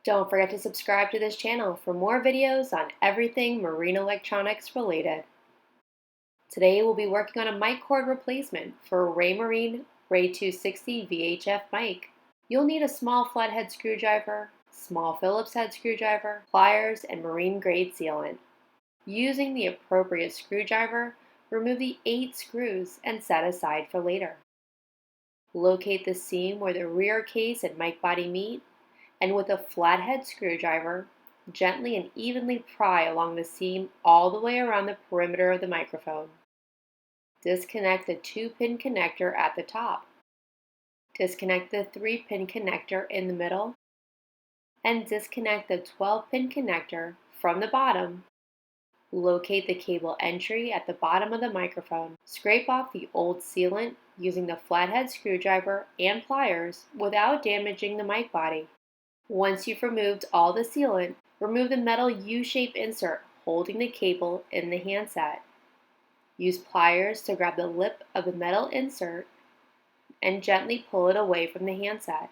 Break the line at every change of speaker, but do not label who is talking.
Don't forget to subscribe to this channel for more videos on everything marine electronics related. Today we'll be working on a mic cord replacement for a Raymarine Ray260 VHF mic. You'll need a small flathead screwdriver, small Phillips head screwdriver, pliers, and marine grade sealant. Using the appropriate screwdriver, remove the 8 screws and set aside for later. Locate the seam where the rear case and mic body meet, and with a flathead screwdriver, gently and evenly pry along the seam all the way around the perimeter of the microphone. Disconnect the 2-pin connector at the top. Disconnect the 3-pin connector in the middle, and disconnect the 12-pin connector from the bottom. Locate the cable entry at the bottom of the microphone. Scrape off the old sealant using the flathead screwdriver and pliers without damaging the mic body. Once you've removed all the sealant, remove the metal U-shaped insert holding the cable in the handset. Use pliers to grab the lip of the metal insert and gently pull it away from the handset.